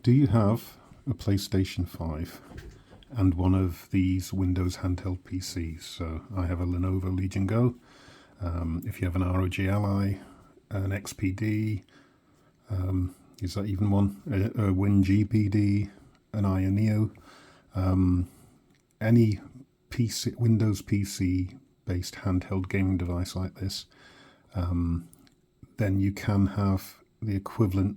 Do you have a PlayStation 5 and one of these Windows handheld PCs? So I have a Lenovo Legion Go. If you have an ROG Ally, an XPD, is that even one? A WinGPD, an Ayaneo, any PC, Windows PC based handheld gaming device like this, then you can have the equivalent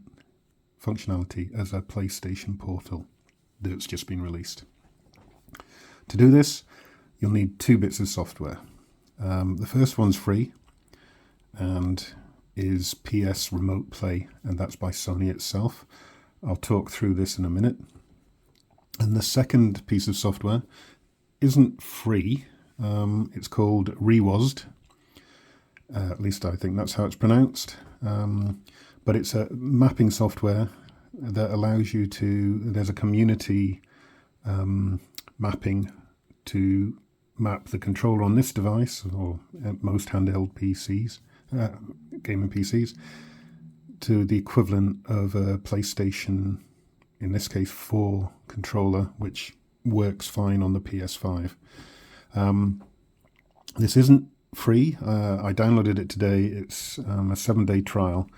functionality as a PlayStation Portal that's just been released. To do this, you'll need two bits of software. The first one's free and is PS Remote Play, and that's by Sony itself. I'll talk through this in a minute. And the second piece of software isn't free. It's called rewasd. At least I think that's how it's pronounced. But it's a mapping software that allows you to, there's a community mapping to map the controller on this device, or most handheld PCs, gaming PCs, to the equivalent of a PlayStation, in this case 4 controller, which works fine on the PS5. This isn't free. I downloaded it today. It's a 7-day trial,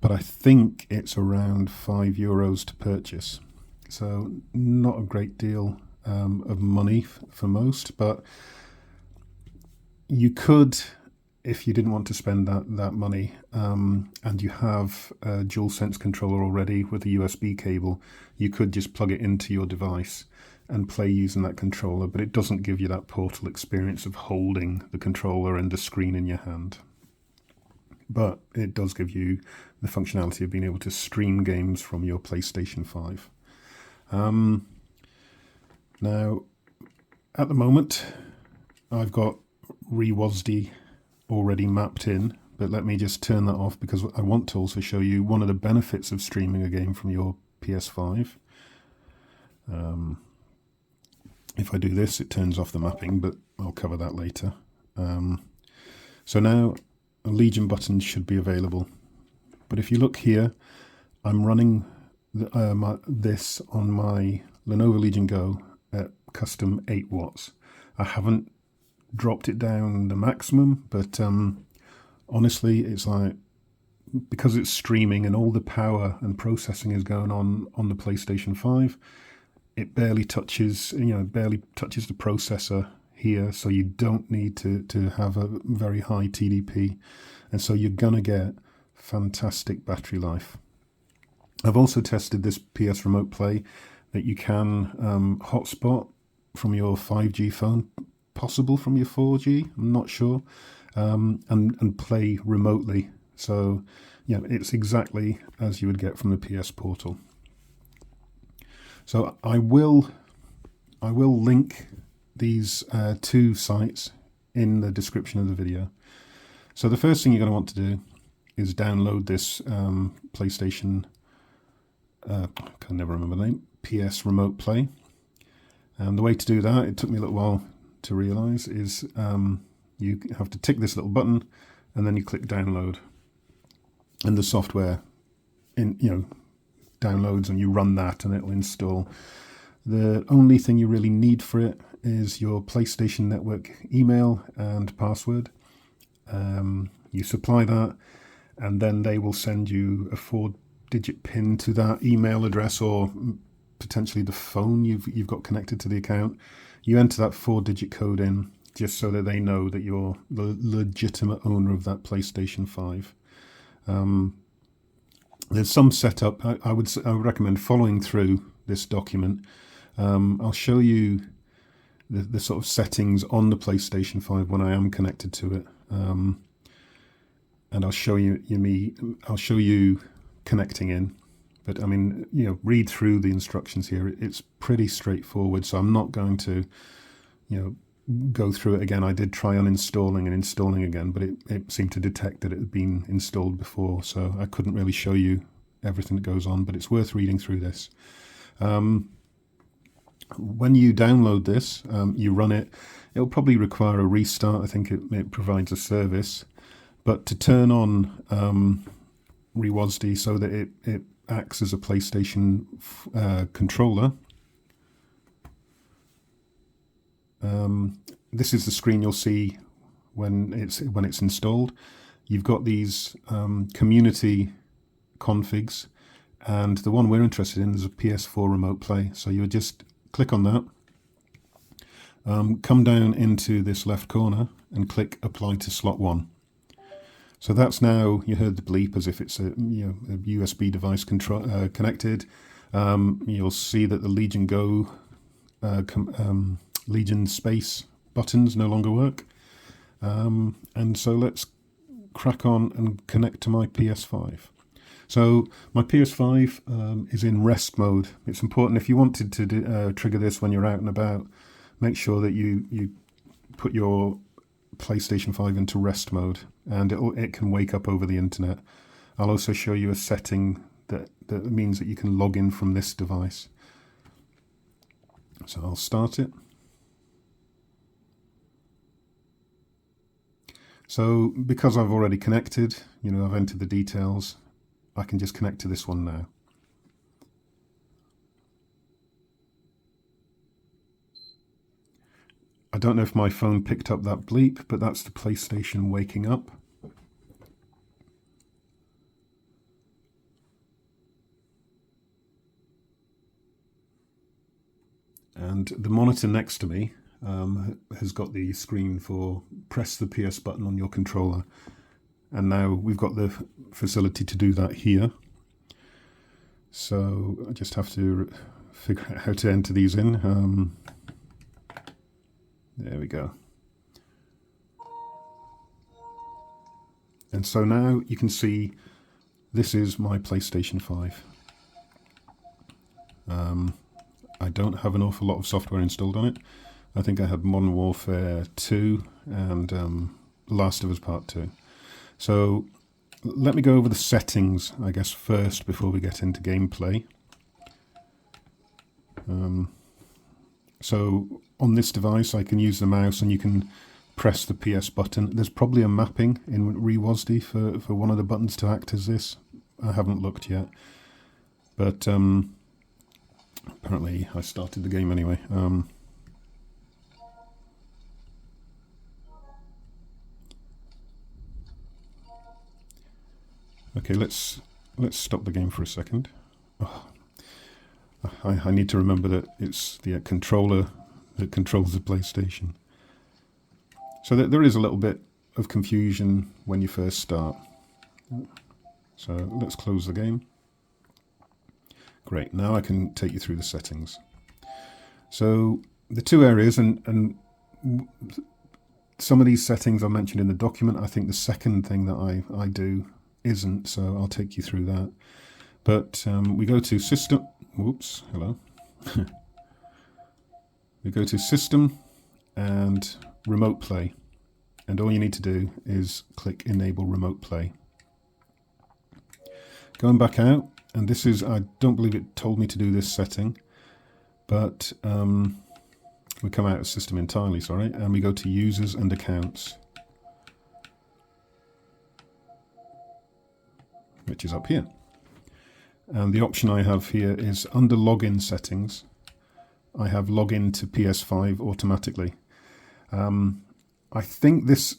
but I think it's around €5 to purchase. So not a great deal of money for most, but you could, if you didn't want to spend that money, and you have a DualSense controller already with a USB cable, you could just plug it into your device and play using that controller, but it doesn't give you that Portal experience of holding the controller and the screen in your hand. But it does give you the functionality of being able to stream games from your PlayStation 5. Now, at the moment, I've got rewasd already mapped in, but let me just turn that off because I want to also show you one of the benefits of streaming a game from your PS5. If I do this, it turns off the mapping, but I'll cover that later. So now a Legion button should be available. But if you look here, I'm running this on my Lenovo Legion Go at custom 8 watts. I haven't dropped it down the maximum, but honestly, it's like, because it's streaming and all the power and processing is going on the PlayStation 5, it barely touches, barely touches the processor here, so you don't need to have a very high TDP, and so you're gonna get fantastic battery life. I've also tested this PS Remote Play that you can hotspot from your 5G phone, possible from your 4G, I'm not sure, and play remotely. So yeah, it's exactly as you would get from the PS Portal. So I will link these two sites in the description of the video. So the first thing you're going to want to do is download this PlayStation, I can never remember the name, PS Remote Play. And the way to do that, it took me a little while to realise, is you have to tick this little button and then you click download, and the software downloads and you run that and it'll install. The only thing you really need for it is your PlayStation Network email and password. You supply that, and then they will send you a 4-digit PIN to that email address, or potentially the phone you've got connected to the account. You enter that 4-digit code in just so that they know that you're the legitimate owner of that PlayStation 5. There's some setup. I would recommend following through this document. I'll show you the sort of settings on the PlayStation 5 when I am connected to it, and I'll show you connecting in. But I mean, read through the instructions here. It's pretty straightforward, so I'm not going to, go through it again. I did try uninstalling and installing again, but it seemed to detect that it had been installed before, so I couldn't really show you everything that goes on, but it's worth reading through this. When you download this, you run it, it'll probably require a restart. I think it provides a service, but to turn on rewasd so that it acts as a PlayStation controller. This is the screen you'll see when it's installed. You've got these community configs, and the one we're interested in is a PS4 remote play. So you would just click on that, come down into this left corner and click apply to slot 1. So that's now, you heard the bleep as if it's a USB device connected. You'll see that the Legion Go, Legion Space buttons no longer work. And so let's crack on and connect to my PS5. So my PS5 is in rest mode. It's important if you wanted to trigger this when you're out and about, make sure that you put your PlayStation 5 into rest mode, and it can wake up over the internet. I'll also show you a setting that means that you can log in from this device. So I'll start it. So because I've already connected, I've entered the details, I can just connect to this one now. I don't know if my phone picked up that bleep, but that's the PlayStation waking up. And the monitor next to me has got the screen for press the PS button on your controller. And now we've got the facility to do that here. So I just have to figure out how to enter these in. There we go. And so now you can see this is my PlayStation 5. I don't have an awful lot of software installed on it. I think I have Modern Warfare 2 and Last of Us Part 2. So let me go over the settings, I guess, first before we get into gameplay. So on this device I can use the mouse and you can press the PS button. There's probably a mapping in rewasd for one of the buttons to act as this. I haven't looked yet, but apparently I started the game anyway. Okay, let's stop the game for a second. Oh, I need to remember that it's the controller that controls the PlayStation. So there is a little bit of confusion when you first start. So let's close the game. Great, now I can take you through the settings. So the two areas, and some of these settings are mentioned in the document. I think the second thing that I do isn't, so I'll take you through that. But we go to System, whoops, hello. We go to System and Remote Play. And all you need to do is click Enable Remote Play. Going back out, and this is, I don't believe it told me to do this setting, but we come out of System entirely, sorry, and we go to Users and Accounts, which is up here. And the option I have here is under Login Settings, I have Login to PS5 automatically. I think this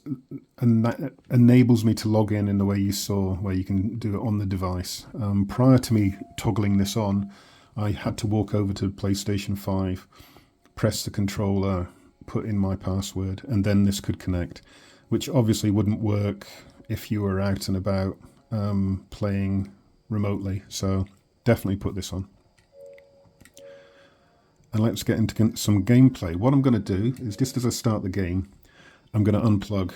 enables me to log in the way you saw, where you can do it on the device. Prior to me toggling this on, I had to walk over to PlayStation 5, press the controller, put in my password, and then this could connect, which obviously wouldn't work if you were out and about playing remotely. So definitely put this on. And let's get into some gameplay. What I'm going to do is, just as I start the game, I'm going to unplug.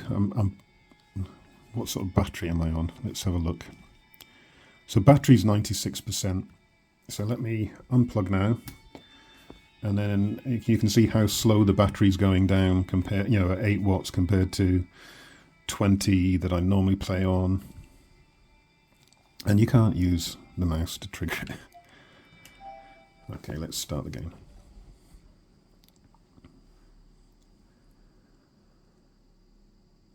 What sort of battery am I on? Let's have a look. So battery's 96%. So let me unplug now. And then you can see how slow the battery's going down compared, at 8 watts compared to 20 that I normally play on. And you can't use the mouse to trigger it. Okay, let's start the game.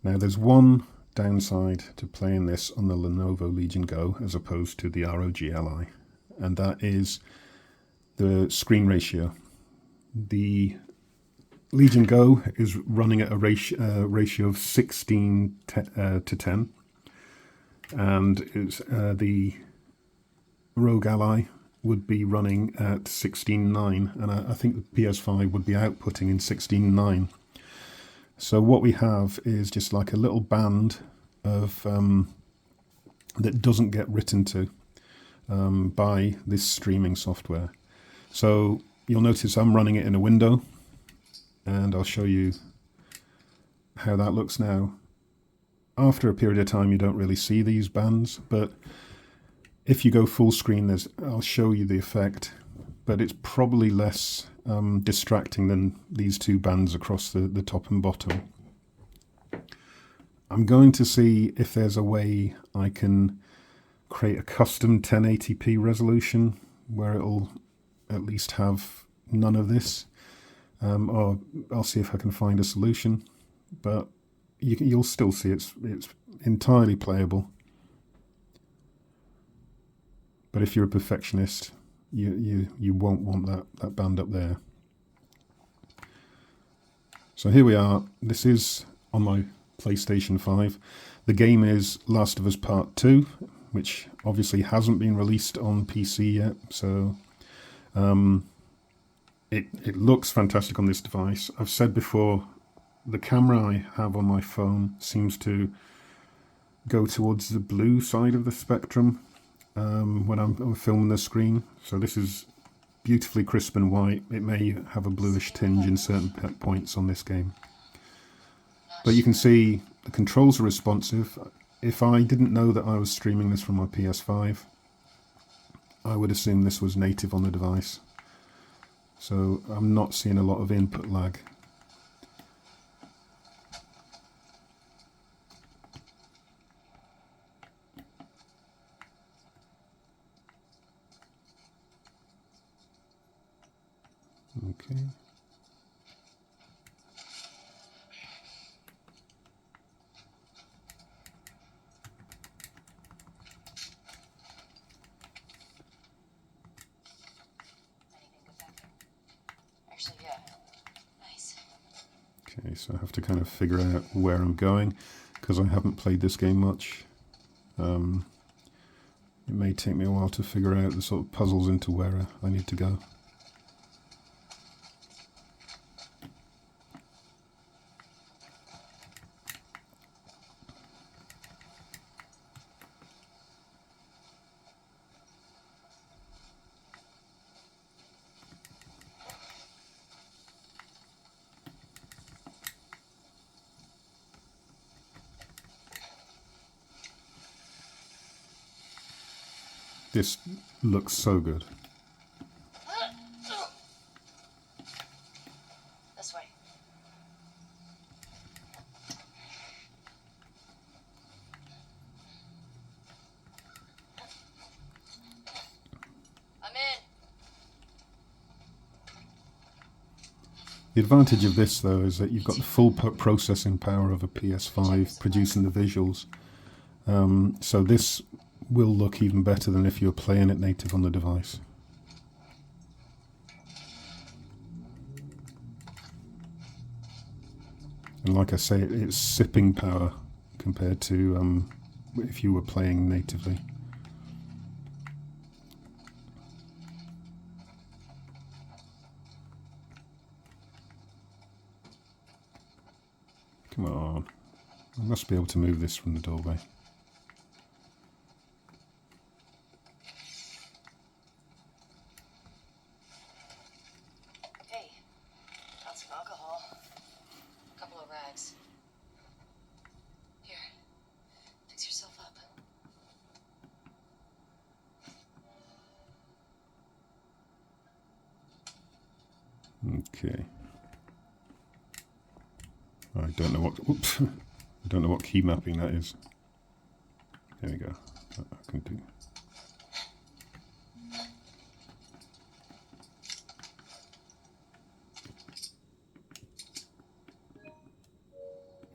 Now there's one downside to playing this on the Lenovo Legion Go as opposed to the ROG Ally. and that is the screen ratio. The Legion Go is running at a ratio of 16 to 10, and the ROG Ally would be running at 16:9, and I think the PS5 would be outputting in 16:9. So what we have is just like a little band of that doesn't get written to by this streaming software. So you'll notice I'm running it in a window, and I'll show you how that looks now. After a period of time you don't really see these bands, but if you go full screen, I'll show you the effect, but it's probably less distracting than these two bands across the top and bottom. I'm going to see if there's a way I can create a custom 1080p resolution where it'll at least have none of this, or I'll see if I can find a solution, but you'll still see it's entirely playable. But if you're a perfectionist, you won't want that band up there. So here we are. This is on my PlayStation 5. The game is Last of Us Part 2, which obviously hasn't been released on PC yet. So it looks fantastic on this device. I've said before, the camera I have on my phone seems to go towards the blue side of the spectrum when I'm filming the screen. So this is beautifully crisp and white. It may have a bluish tinge in certain points on this game. But you can see the controls are responsive. If I didn't know that I was streaming this from my PS5, I would assume this was native on the device. So I'm not seeing a lot of input lag. Okay. Actually, yeah. Nice. Okay, so I have to kind of figure out where I'm going because I haven't played this game much. It may take me a while to figure out the sort of puzzles into where I need to go. This looks so good. This way. I'm in. The advantage of this, though, is that you've got the full processing power of a PS5 producing the visuals. So this will look even better than if you're playing it native on the device. And like I say, it's sipping power compared to if you were playing natively. Come on. I must be able to move this from the doorway. Hey, got some alcohol. A couple of rags. Here, fix yourself up. Okay. I don't know what. Oops. I don't know what key mapping that is. There we go. That I can do.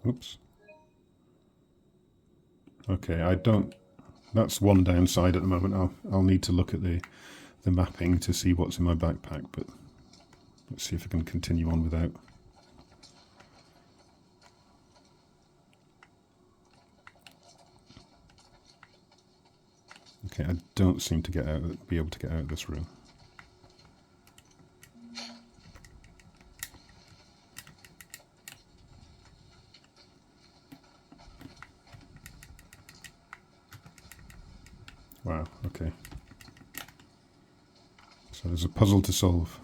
Oops. Okay, I don't. That's one downside at the moment. I'll need to look at the the mapping to see what's in my backpack, but let's see if I can continue on without. Okay, I don't seem to be able to get out of this room. Wow, okay. So there's a puzzle to solve.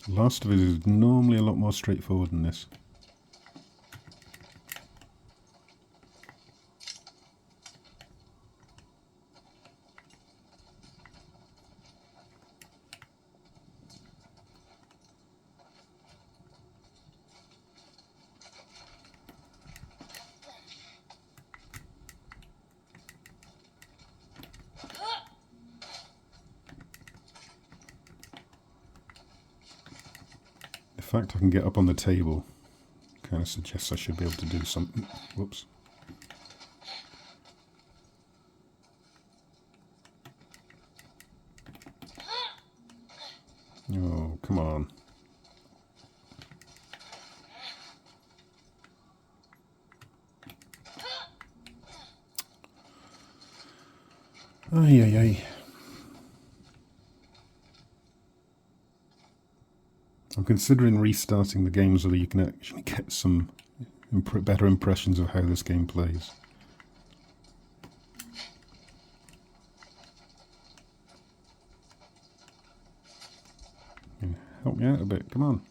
Last of Us is normally a lot more straightforward than this. The fact I can get up on the table kind of suggests I should be able to do something. Whoops. Oh, come on. Ay, ay, ay. I'm considering restarting the game so that you can actually get some better impressions of how this game plays. Yeah, help me out a bit, come on.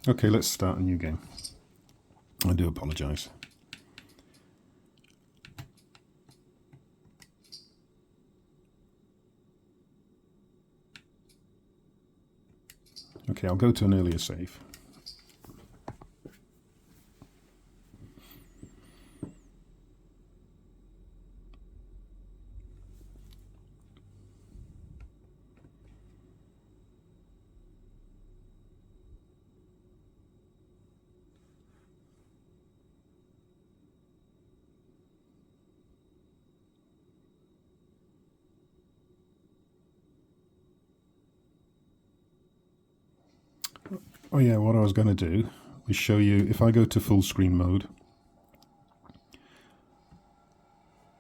Okay, let's start a new game. I do apologise. Okay, I'll go to an earlier save. Oh yeah, what I was going to do is show you, if I go to full screen mode,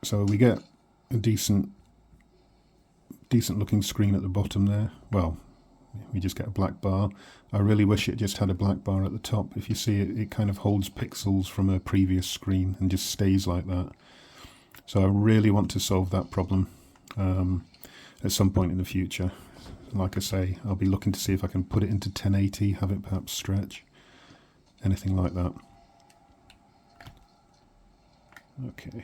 so we get a decent looking screen at the bottom there. Well, we just get a black bar. I really wish it just had a black bar at the top. If you see it, it kind of holds pixels from a previous screen and just stays like that. So I really want to solve that problem at some point in the future. Like I say, I'll be looking to see if I can put it into 1080, have it perhaps stretch, anything like that. Okay.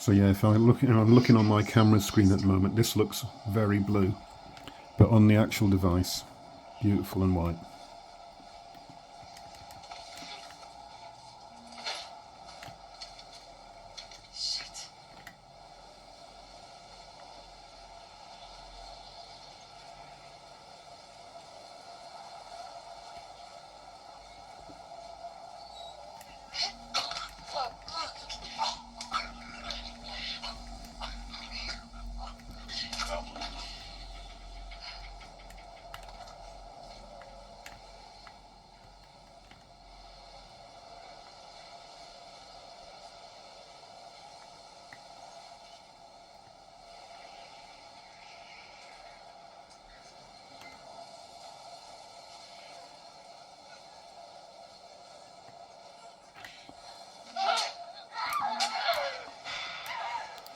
So yeah, if I'm looking on my camera screen at the moment, this looks very blue, but on the actual device, beautiful and white.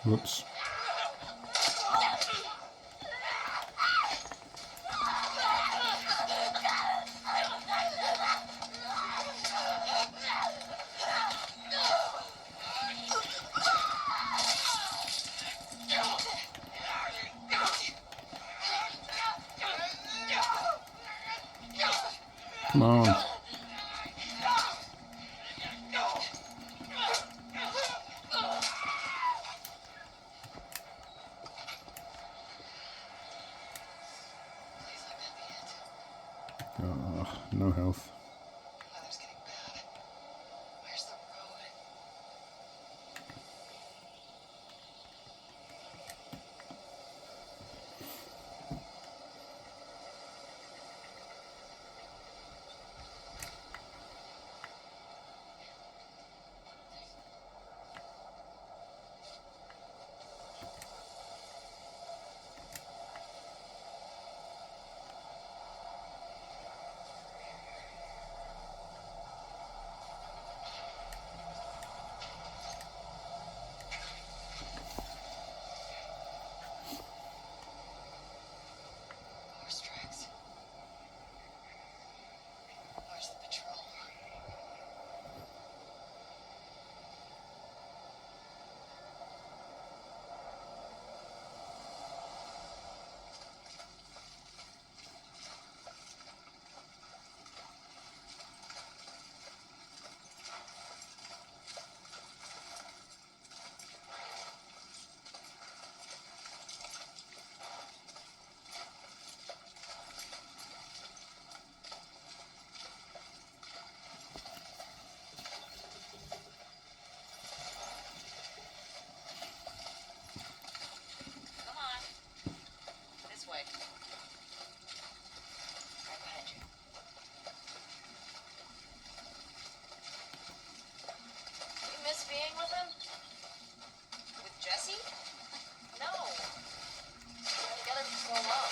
Whoops. Come on. Oh, no health. Weather's getting bad. Where's the road? Horse tracks. Where's the patrol? Come on. This way. Right behind you. You miss being with him? With Jesse? No. We've been together for so long.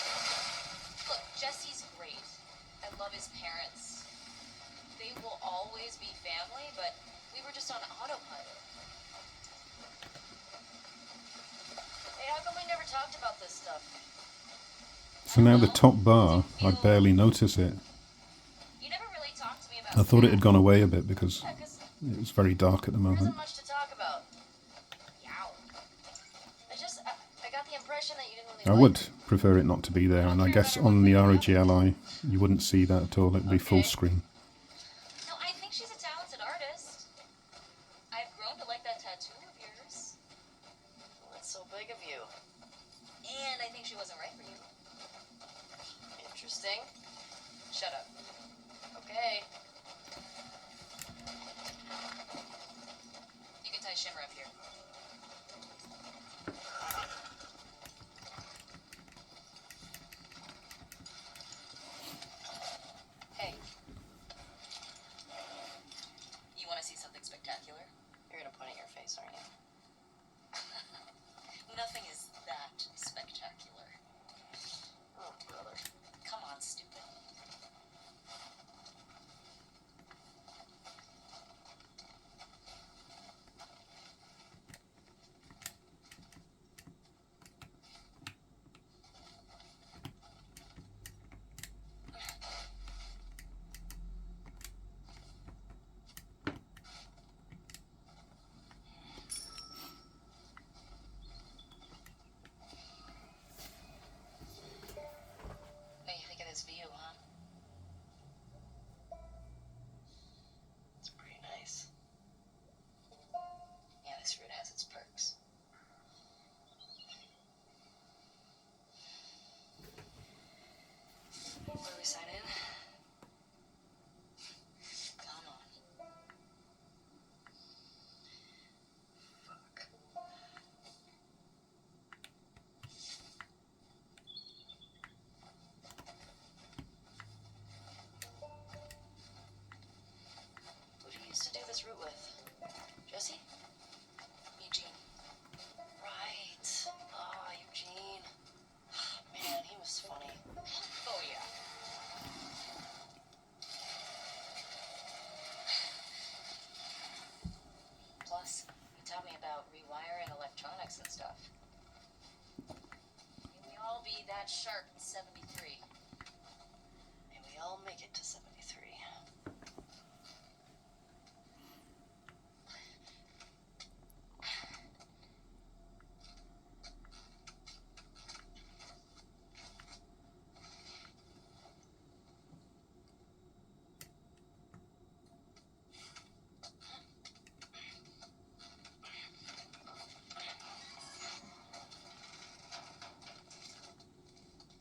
Look, Jesse's great. I love his parents. They will always be family, but we were just on autopilot. Hey, how come we never talked about this stuff? So now the top bar, I barely notice it. You never really talked to me about I thought it had Sam. gone away a bit because Yeah, 'cause it was very dark at the there moment. isn't much to talk about. Yow. I got the impression that you didn't really I like would prefer it not to be there, and I guess on the ROG Ally you wouldn't see that at all, it'd be full Okay. screen. No, I think she's a talented artist. I've grown to like that tattoo of yours. Well, that's so big of you. And I think she wasn't right for you. Interesting. Shut up. Okay. You can tie Shimmer up here. Hey. You want to see something spectacular? You're gonna put it in your face, aren't you? Nothing is that spectacular. Oh, brother. Come on, stupid. What do you think of this view, huh? It's pretty nice. Yeah, this route has its perks. Where do we sign in? Come on. Fuck. Who did you used to do this route with? Jesse? Eugene. Right. Ah, Eugene. Man, he was funny. Oh, yeah. bad shark in 73. May we all make it to 73.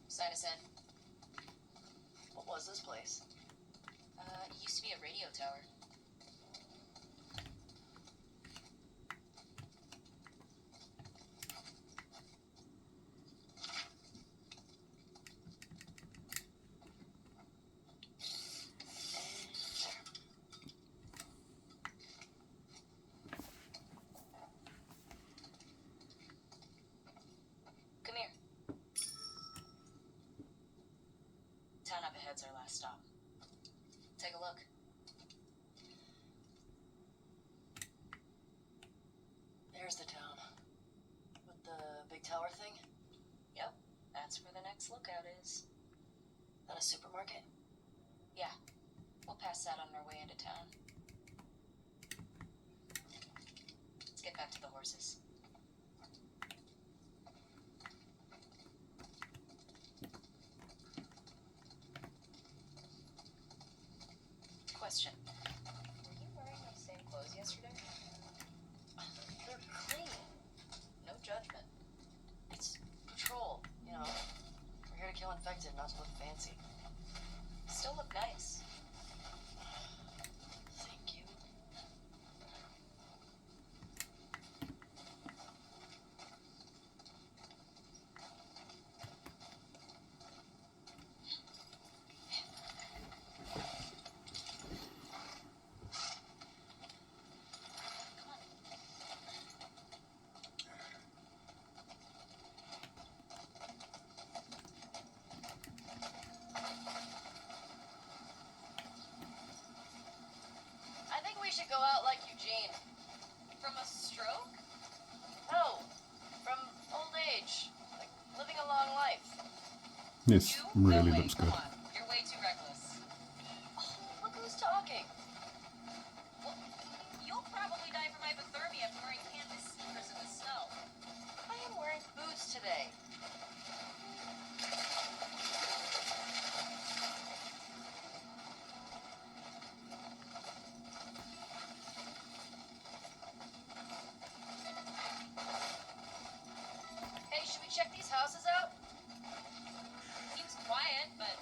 Sign us in. What was this place? It used to be a radio tower. Come here. Town up ahead's our last stop. Take a look. There's the town. With the big tower thing? Yep, that's where the next lookout is. That a supermarket? Yeah, we'll pass that on our way into town. Let's get back to the horses. Question. Were you wearing those same clothes yesterday? They're clean. No judgment. It's patrol, you know. We're here to kill infected, not to look fancy. Still look nice. Thank you. I think we should go out like Eugene. From a stroke? No, from old age. Like living a long life. This You? really No way, looks come good. on. You're way too reckless. Oh, look who's talking. Well, you'll probably die from hypothermia from wearing canvas sneakers in the snow. I am wearing boots today. Hey, should we check these houses out? Seems quiet, but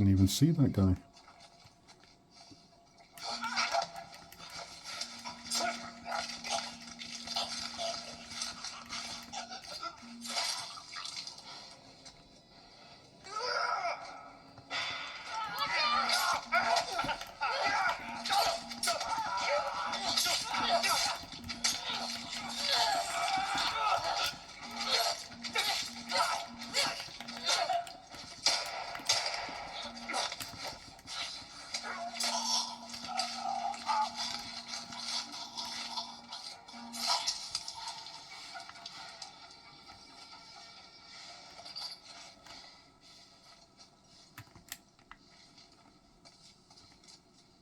Didn't even see that guy.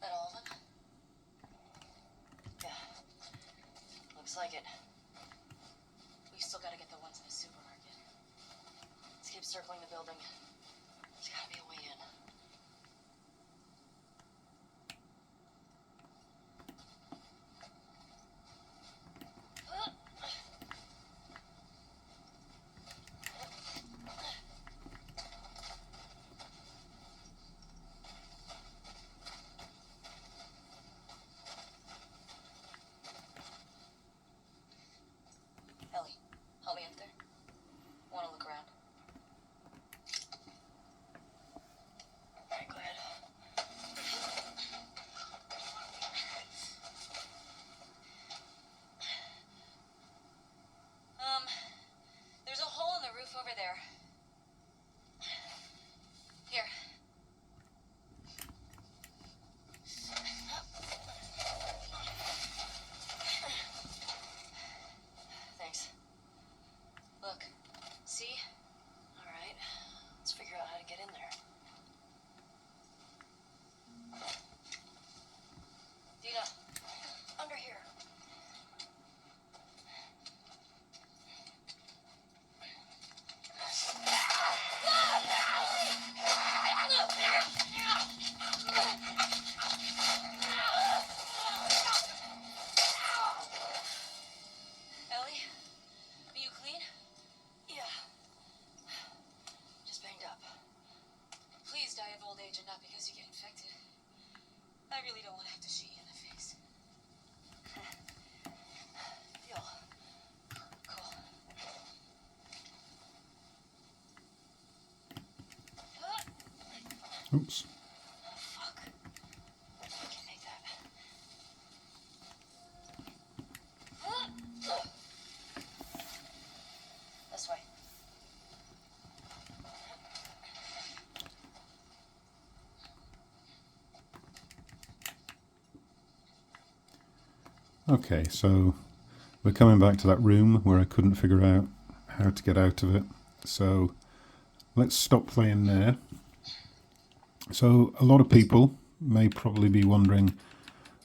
That all of them? Yeah. Looks like it. We still gotta get the ones in the supermarket. Let's keep circling the building. There's gotta be a way in. Ellie, help me up there. Wanna look around? Alright, go ahead. There's a hole in the roof over there. Here. Thanks. Look. See? Alright. Let's figure out how to get in there. Dina, under here. Ellie, are you clean? Yeah. Just banged up. Please die of old age and not because you get infected. I really don't want to have to shoot you in the face. Deal. Cool. Oops. Fuck. I can make that. This way. Okay, so we're coming back to that room where I couldn't figure out how to get out of it. So let's stop playing there. So a lot of people may probably be wondering,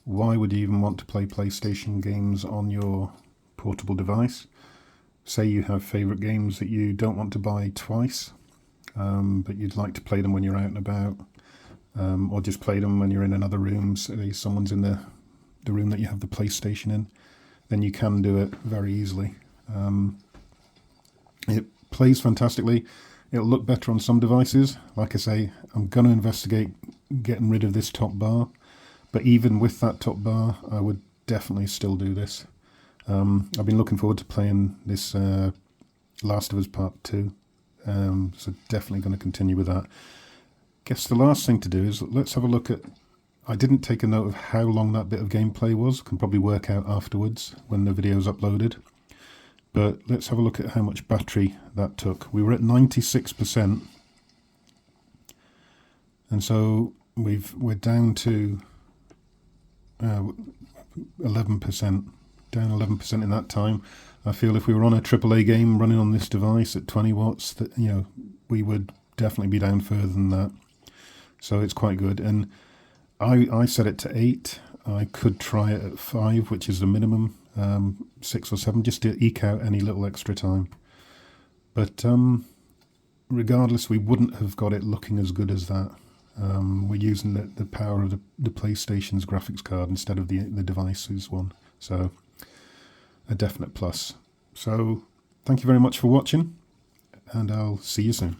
why would you even want to play PlayStation games on your portable device? Say you have favourite games that you don't want to buy twice, but you'd like to play them when you're out and about, or just play them when you're in another room, say someone's in the room that you have the PlayStation in, then you can do it very easily. It plays fantastically. It'll look better on some devices. Like I say, I'm going to investigate getting rid of this top bar, but even with that top bar, I would definitely still do this. I've been looking forward to playing this Last of Us Part 2, so definitely going to continue with that. Guess the last thing to do is let's have a look at, I didn't take a note of how long that bit of gameplay was, can probably work out afterwards when the video's uploaded. But let's have a look at how much battery that took. We were at 96%, and so we're down to 11%, down 11% in that time. I feel if we were on a AAA game running on this device at 20 watts, that we would definitely be down further than that. So it's quite good, and I set it to 8. I could try it at 5, which is the minimum, 6 or 7, just to eke out any little extra time. But regardless, we wouldn't have got it looking as good as that. We're using the power of the PlayStation's graphics card instead of the device's one. So a definite plus. So thank you very much for watching, and I'll see you soon.